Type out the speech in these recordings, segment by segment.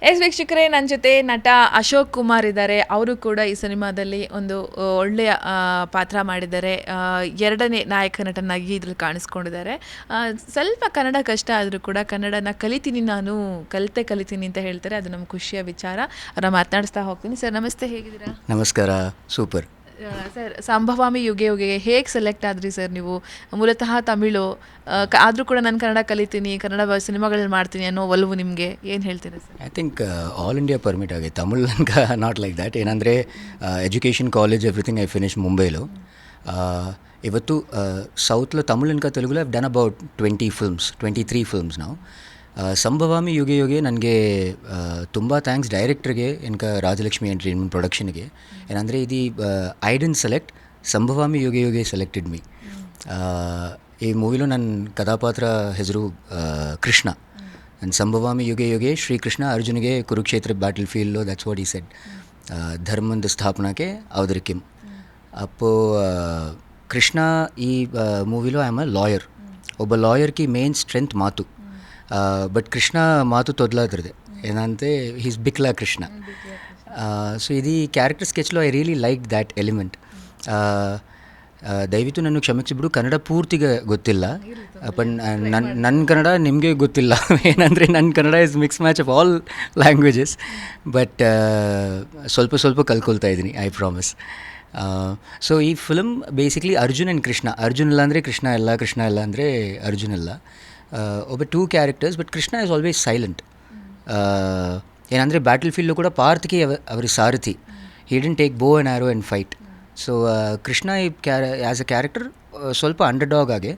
ವೀಕ್ಷಕರೇ, ನನ್ನ ಜೊತೆ ನಟ ಅಶೋಕ್ ಕುಮಾರ್ ಇದ್ದಾರೆ. ಅವರು ಕೂಡ ಈ ಸಿನಿಮಾದಲ್ಲಿ ಒಂದು ಒಳ್ಳೆಯ ಪಾತ್ರ ಮಾಡಿದ್ದಾರೆ. ಎರಡನೇ ನಾಯಕ ನಟನಾಗಿ ಇದ್ರಲ್ಲಿ ಕಾಣಿಸ್ಕೊಂಡಿದ್ದಾರೆ. ಸ್ವಲ್ಪ ಕನ್ನಡ ಕಷ್ಟ ಆದರೂ ಕೂಡ ಕನ್ನಡನ ನಾನು ಕಲಿತೀನಿ ಅಂತ ಹೇಳ್ತಾರೆ. ಅದು ನಮ್ಗೆ ಖುಷಿಯ ವಿಚಾರ. ಅವರ ಮಾತನಾಡಿಸ್ತಾ ಹೋಗ್ತೀನಿ. ಸರ್ ನಮಸ್ತೆ, ಹೇಗಿದ್ದೀರಾ? ನಮಸ್ಕಾರ, ಸೂಪರ್. ಸರ್, ಸಂಭವಾಮಿ ಯುಗೆ ಯುಗೆ ಹೇಗೆ ಸೆಲೆಕ್ಟ್ ಆದ್ರಿ ಸರ್? ನೀವು ಮೂಲತಃ ತಮಿಳು ಆದರೂ ಕೂಡ ನಾನು ಕನ್ನಡ ಕಲಿತೀನಿ, ಕನ್ನಡ ಸಿನಿಮಾಗಳಲ್ಲಿ ಮಾಡ್ತೀನಿ ಅನ್ನೋ ಒಲವು ನಿಮಗೆ ಏನು ಹೇಳ್ತೀರಾ sir? I think all India permit ಆಗಿದೆ. ತಮಿಳ್ ನನಗೆ ನಾಟ್ ಲೈಕ್ ದ್ಯಾಟ್. ಏನಂದರೆ education, college, everything I finish ಮುಂಬೈಲು. ಇವತ್ತು ಸೌತ್లో ತಮಿಳ್ ఇంకా తెలుగులో ಐವ್ ಡನ್ ಅಬೌಟ್ 23 ಫಿಲ್ಮ್ಸ್ ನಾವು. ಸಂಭವಾಮಿ ಯುಗೆ ಯುಗೆ ನನಗೆ ತುಂಬ ಥ್ಯಾಂಕ್ಸ್ ಡೈರೆಕ್ಟ್ರಿಗೆ, ఇంకా ರಾಜಲಕ್ಷ್ಮಿ ಎಂಟರ್ಟೈನ್ಮೆಂಟ್ ಪ್ರೊಡಕ್ಷನ್ಗೆ. ಏನಂದರೆ ಇದು ಐ ಡಿಡ್ಂಟ್ ಸೆಲೆಕ್ಟ್, ಸಂಭವಾಮಿ ಯುಗೆ ಯುಗೆ ಸೆಲೆಕ್ಟೆಡ್ ಮೀ. ಈ ಮೂವಿలో ನನ್ನ ಕಥಾಪಾತ್ರ ಹೆಸರು ಕೃಷ್ಣ. ನನ್ನ ಸಂಭವಾಮಿ ಯುಗೆ ಯುಗೆ ಶ್ರೀಕೃಷ್ಣ ಅರ್ಜುನಿಗೆ ಕುರುಕ್ಷೇತ್ರ ಬ್ಯಾಟಲ್ ಫೀಲ್ಡ್లో ದಟ್ಸ್ ವಾಟ್ ಈ ಸೆಡ್, ಧರ್ಮದ ಸ್ಥಾಪನಾಕ್ಕೆ ಅವತರಿಕಿಂ. ಅಪ್ಪೋ ಕೃಷ್ಣ ಈ ಮೂವಿలో ಐ ಆಮ್ ಅ ಲಾಯರ್. ಒಬ್ಬ ಲಾಯರ್కి ಮೇನ್ ಸ್ಟ್ರೆಂತ್ ಮಾತು. ಬಟ್ ಕೃಷ್ಣ ಮಾತು ತೊದಲಾದ್ರದೆ ಏನಂತೆ ಹೀಸ್ ಬಿಕ್ಲಾ ಕೃಷ್ಣ. ಸೊ ಇದು ಕ್ಯಾರೆಕ್ಟರ್ ಸ್ಕೆಚ್లో I really like that element. ದಯವಿಟ್ಟು ನನಗೆ ಕ್ಷಮಿಸಿಬಿಡು, ಕನ್ನಡ ಪೂರ್ತಿಗೆ ಗೊತ್ತಿಲ್ಲ. ಬಟ್ ನನ್ನ ಕನ್ನಡ ನಿಮಗೆ ಗೊತ್ತಿಲ್ಲ. ಏನಂದರೆ ನನ್ನ Kannada is mix match of all languages. But ಸ್ವಲ್ಪ ಕಲ್ಕೊಳ್ತಾ ಇದ್ದೀನಿ, ಐ ಪ್ರಾಮಿಸ್. ಸೊ ಈ film basically Arjun and Krishna. Arjun ಇಲ್ಲ ಅಂದರೆ ಕೃಷ್ಣ ಇಲ್ಲ, ಕೃಷ್ಣ ಇಲ್ಲ ಅಂದರೆ ಅರ್ಜುನ್ ಇಲ್ಲ. ಒಬ್ಬ 2 characters. But Krishna is always silent. ಏನಂದರೆ ಬ್ಯಾಟಲ್ ಫೀಲ್ಡ್లో ಕೂಡ ಪಾರ್ಥಿಗೆ ಅವರ ಸಾರಥಿ. ಹಿ ಡಿಡ್ಂಟ್ ಟೇಕ್ ಬೋ and arrow and fight. So Krishna ಈ ಆ್ಯಸ್ ಅ ಕ್ಯಾರೆಕ್ಟರ್ ಸ್ವಲ್ಪ ಅಂಡರ್ಡಾಗ್ ಆಗಿ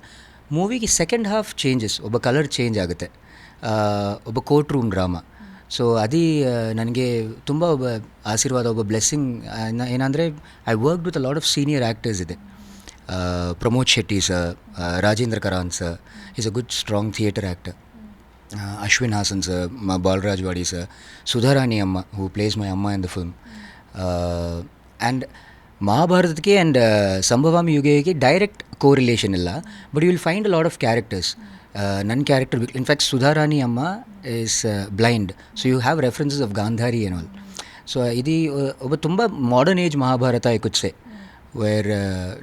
ಮೂವಿಗೆ ಸೆಕೆಂಡ್ ಹಾಫ್ ಚೇಂಜಸ್, ಒಬ್ಬ ಕಲರ್ ಚೇಂಜ್ ಆಗುತ್ತೆ, ಒಬ್ಬ ಕೋರ್ಟ್ ರೂಮ್ ಡ್ರಾಮಾ. ಸೊ ಅದು ನನಗೆ ತುಂಬ ಒಬ್ಬ ಆಶೀರ್ವಾದ, ಒಬ್ಬ ಬ್ಲೆಸ್ಸಿಂಗ್. ಏನಂದರೆ I work with a lot of senior actors ಇದೆ. Pramod Shetty sir, Rajendra Karan sir, is a good strong theatre actor. Ashwin Hassan sir, Balraj Wadi sir, Sudharani ಅಮ್ಮ ಹೂ ಪ್ಲೇಸ್ ಮೈ ಅಮ್ಮ ಇನ್ ದ ಫಿಲ್ಮ್. ಆ್ಯಂಡ್ ಮಹಾಭಾರತಕ್ಕೆ ಆ್ಯಂಡ್ ಸಂಭವಾಮಿ ಯುಗೆಗೆ ಡೈರೆಕ್ಟ್ ಕೋರಿಲೇಷನ್ ಇಲ್ಲ, but you will find a lot of characters. ನನ್ನ character in fact Sudharani ಅಮ್ಮ is blind, so you have references of Gandhari and all. So ಇದು ಒಬ್ಬ ತುಂಬ modern age Mahabharata I could say, where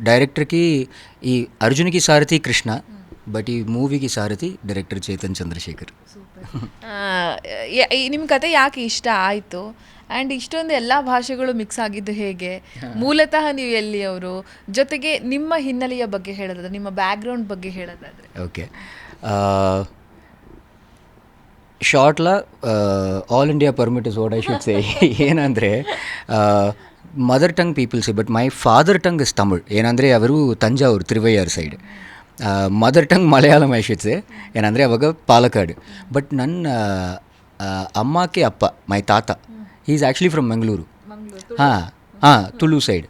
ಡೈರೆಕ್ಟರ್ಗೆ ಈ ಅರ್ಜುನ್ಗೆ ಸಾರಥಿ ಕೃಷ್ಣ, ಬಟ್ ಈ ಮೂವಿಗೆ ಸಾರಥಿ ಡೈರೆಕ್ಟರ್ ಚೇತನ್ ಚಂದ್ರಶೇಖರ್. ನಿಮ್ಮ ಕತೆ ಯಾಕೆ ಇಷ್ಟ ಆಯಿತು? ಆ್ಯಂಡ್ ಇಷ್ಟೊಂದು ಎಲ್ಲ ಭಾಷೆಗಳು ಮಿಕ್ಸ್ ಆಗಿದ್ದು ಹೇಗೆ? ಮೂಲತಃ ನೀವು ಎಲ್ಲಿಯವರು? ಜೊತೆಗೆ ನಿಮ್ಮ ಹಿನ್ನೆಲೆಯ ಬಗ್ಗೆ ಹೇಳೋದಾದ್ರೆ, ನಿಮ್ಮ ಬ್ಯಾಕ್ಗ್ರೌಂಡ್ ಬಗ್ಗೆ ಹೇಳೋದಾದರೆ? Okay, shortly all India permit is what I should say. ಏನಂದರೆ mother tongue peoples, but my father tongue is Tamil. ಏನಂದರೆ ಅವರು Thanjavur, Thiruvaiyaru side. Mother tongue Malayalam I should say. ಏನಂದರೆ ಅವಾಗ ಪಾಲಕ್ಕಾಡು. ಬಟ್ ನನ್ನ ಅಮ್ಮಕ್ಕೆ ಅಪ್ಪ, ಮೈ ತಾತ, he is actually from Mangaluru. Tulu side.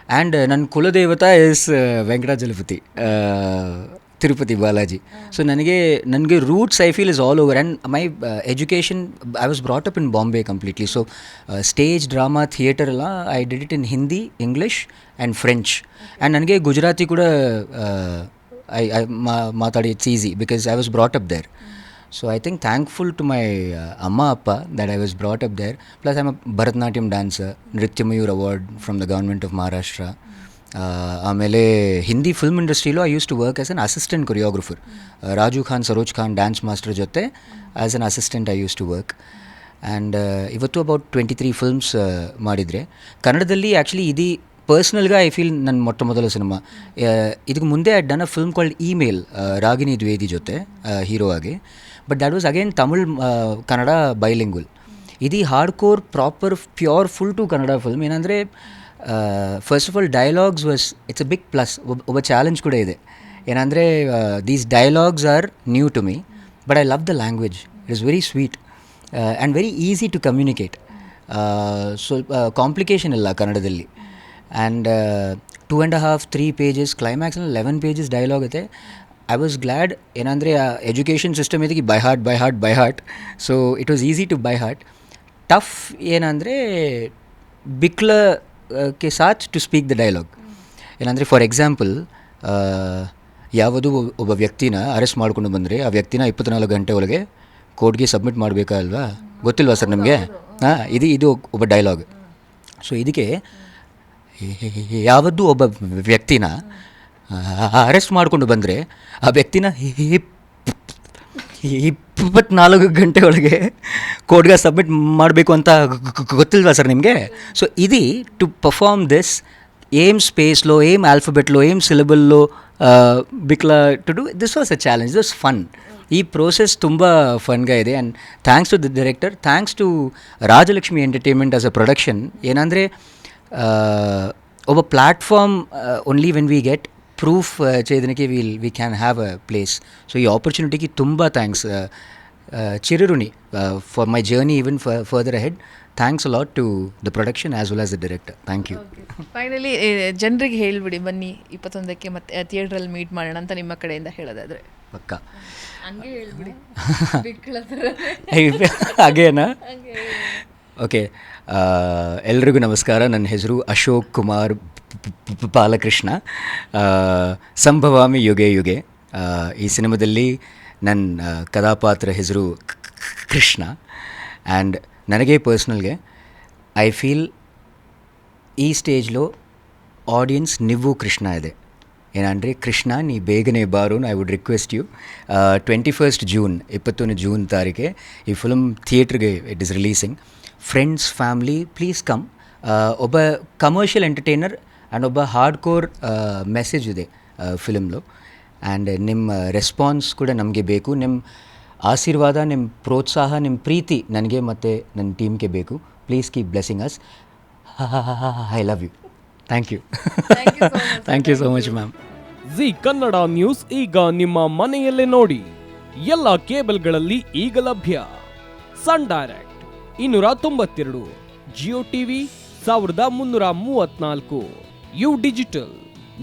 And ನನ್ನ ಕುಲದೇವತಾ ಇಸ್ ವೆಂಕಟಾಚಲಪತಿ, ತಿರುಪತಿ ಬಾಲಾಜಿ. ಸೊ ನನಗೆ roots I feel is all over. And my education, I was brought up in Bombay completely. So stage, drama, theatre ಎಲ್ಲ I did it in Hindi, English and French. And ನನಗೆ ಗುಜರಾತಿ ಕೂಡ I ಮಾತಾಡಿ it's easy because I was brought up there. So I think thankful to my ಅಮ್ಮ ಅಪ್ಪ that I was brought up there. Plus I am a Bharatanatyam dancer, Nritya Mayur award from the government of Maharashtra. ಆಮೇಲೆ Hindi film ಇಂಡಸ್ಟ್ರಿಲೂ I used to work as an assistant choreographer. Raju Khan, Saroj Khan dance master ಜೊತೆ as an assistant I used to work. And ಇವತ್ತು about 23 films ಮಾಡಿದರೆ. ಕನ್ನಡದಲ್ಲಿ actually ಇದು ಪರ್ಸ್ನಲ್ಗೆ I feel ನನ್ನ ಮೊಟ್ಟ ಮೊದಲ ಸಿನಿಮಾ. ಇದಕ್ಕೆ ಮುಂದೆ I done a film called Email, Ragini Dwivedi ಜೊತೆ ಹೀರೋ ಆಗಿ. But that was again Tamil Kannada bilingual. ಇದು hard core proper pure full to Kannada film. ಏನಂದರೆ first of all dialogues was it's a big plus. ಒಬ್ಬ ಚಾಲೆಂಜ್ ಕೂಡ ಇದೆ. ಏನಂದರೆ these dialogues are new to me, but I love the language. It is very sweet and very easy to communicate. ಸ್ವಲ್ಪ complication ಇಲ್ಲ ಕನ್ನಡದಲ್ಲಿ. And 2.5-3 pages, ಕ್ಲೈಮ್ಯಾಕ್ಸಲ್ಲಿ 11 pages dialogue ಐತೆ. I was glad. ಏನಂದರೆ ಎಜುಕೇಷನ್ ಸಿಸ್ಟಮ್ ಇದಕ್ಕೆ by heart. So it was easy to by heart. Tough ಏನಂದರೆ ಬಿಕ್ಲ ಕೆ ಸಾಥ್ ಟು ಸ್ಪೀಕ್ ದ ಡೈಲಾಗ್. ಏನಂದರೆ ಫಾರ್ ಎಕ್ಸಾಂಪಲ್, ಯಾವುದು ಒಬ್ಬ ವ್ಯಕ್ತಿನ ಅರೆಸ್ಟ್ ಮಾಡ್ಕೊಂಡು ಬಂದರೆ ಆ ವ್ಯಕ್ತಿನ 24 ಗಂಟೆ ಒಳಗೆ ಕೋರ್ಟ್ಗೆ ಸಬ್ಮಿಟ್ ಮಾಡಬೇಕಲ್ವಾ? ಗೊತ್ತಿಲ್ವಾ ಸರ್ ನಿಮಗೆ? ಹಾಂ, ಇದು ಒಬ್ಬ ಡೈಲಾಗ್. ಸೊ ಇದಕ್ಕೆ ಯಾವತ್ತೂ ಒಬ್ಬ ವ್ಯಕ್ತಿನ ಅರೆಸ್ಟ್ ಮಾಡಿಕೊಂಡು ಬಂದರೆ ಆ ವ್ಯಕ್ತಿನ 24 ಗಂಟೆ ಒಳಗೆ ಕೋರ್ಟ್ಗೆ ಸಬ್ಮಿಟ್ ಮಾಡಬೇಕು ಅಂತ ಗೊತ್ತಿಲ್ವಾ ಸರ್ ನಿಮಗೆ? ಸೊ ಇದು ಟು ಪರ್ಫಾರ್ಮ್ ದಿಸ್ ಏಮ್ ಸ್ಪೇಸ್ಲೋ, ಏಮ್ ಆಲ್ಫಬೆಟ್ಲೋ, ಏಮ್ ಸಿಲಬಲ್ಲೋ ಬಿಕ್ಲಾ to do this was a challenge. This was fun. ಈ ಪ್ರೋಸೆಸ್ ತುಂಬ ಫನ್గా ಇದೆ. And thanks to the director, thanks to Rajalakshmi entertainment as a production. ಏನಂದರೆ ಒಬ್ಬ platform only when we get proof ಚೇತನಕ್ಕೆ we can have a place. So ಈ ಆಪರ್ಚುನಿಟಿಗೆ ತುಂಬ ಥ್ಯಾಂಕ್ಸ್. ಚಿರಋಣಿ for my journey even further ahead. Thanks a lot to the production as well as the director. Thank you. Finally ಜನರಿಗೆ ಹೇಳ್ಬಿಡಿ, ಬನ್ನಿ 21ಕ್ಕೆ ಮತ್ತೆ ಥಿಯೇಟ್ರಲ್ಲಿ ಮೀಟ್ ಮಾಡೋಣ ಅಂತ ನಿಮ್ಮ ಕಡೆಯಿಂದ ಹೇಳೋದಾದರೆ. ಪಕ್ಕ ಹಂಗೆ ಹೇಳ್ಬಿಡಿ. ಹಾಗೇನಾ? ಓಕೆ, ಎಲ್ರಿಗೂ ನಮಸ್ಕಾರ. ನನ್ನ ಹೆಸರು ಅಶೋಕ್ ಕುಮಾರ್ ಬಾಲಕೃಷ್ಣ. ಸಂಭವಾಮಿ ಯುಗೆ ಯುಗೆ. ಈ ಸಿನಿಮಾದಲ್ಲಿ ನನ್ನ ಕಥಾಪಾತ್ರ ಹೆಸರು ಕೃಷ್ಣ. ಆ್ಯಂಡ್ ನನಗೆ ಪರ್ಸ್ನಲ್ಗೆ ಐ ಫೀಲ್ ಈ ಸ್ಟೇಜ್లో ಆಡಿಯನ್ಸ್ ನೀವು ಕೃಷ್ಣ ಇದೆ. ಏನಂದರೆ ಕೃಷ್ಣ ನೀ ಬೇಗನೆ ಬಾರು. I would request you 21 June 21 June ತಾರೀಕೆ ಈ ಫಿಲ್ಮ್ ಥಿಯೇಟ್ರಿಗೆ it is releasing. Friends, family, please come. ಒಬ್ಬ ಕಮರ್ಷಿಯಲ್ ಎಂಟರ್ಟೈನರ್ ಆ್ಯಂಡ್ ಒಬ್ಬ ಹಾರ್ಡ್ ಕೋರ್ ಮೆಸೇಜ್ ಇದೆ ಫಿಲಮ್ಲು. ಆ್ಯಂಡ್ ನಿಮ್ಮ ರೆಸ್ಪಾನ್ಸ್ ಕೂಡ ನಮಗೆ ಬೇಕು. ನಿಮ್ಮ ಆಶೀರ್ವಾದ, ನಿಮ್ಮ ಪ್ರೋತ್ಸಾಹ, ನಿಮ್ಮ ಪ್ರೀತಿ ನನಗೆ ಮತ್ತು ನನ್ನ ಟೀಮ್ಗೆ ಬೇಕು. Please keep blessing us. I love you. Thank you. Thank you so much ma'am. Zee Kannada news ಈಗ ನಿಮ್ಮ ಮನೆಯಲ್ಲೇ ನೋಡಿ. ಎಲ್ಲ ಕೇಬಲ್ಗಳಲ್ಲಿ ಈಗ ಲಭ್ಯ. Sun Direct 292, Jio TV 1334, U digital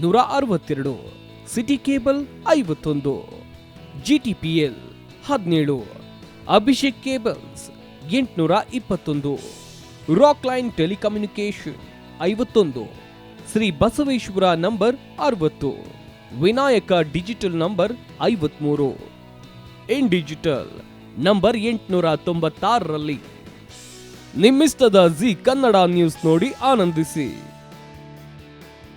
162, city cable 51, GTPL 17, Abhishek cables 821, Rock Line telecommunication 51, Shri Basaveshwara number 60, Vinayaka digital number 53, in digital number 896ರಲ್ಲಿ. ನಿಮ್ಮಿಸ್ತದ ಜಿ ಕನ್ನಡ ನ್ಯೂಸ್ ನೋಡಿ ಆನಂದಿಸಿ.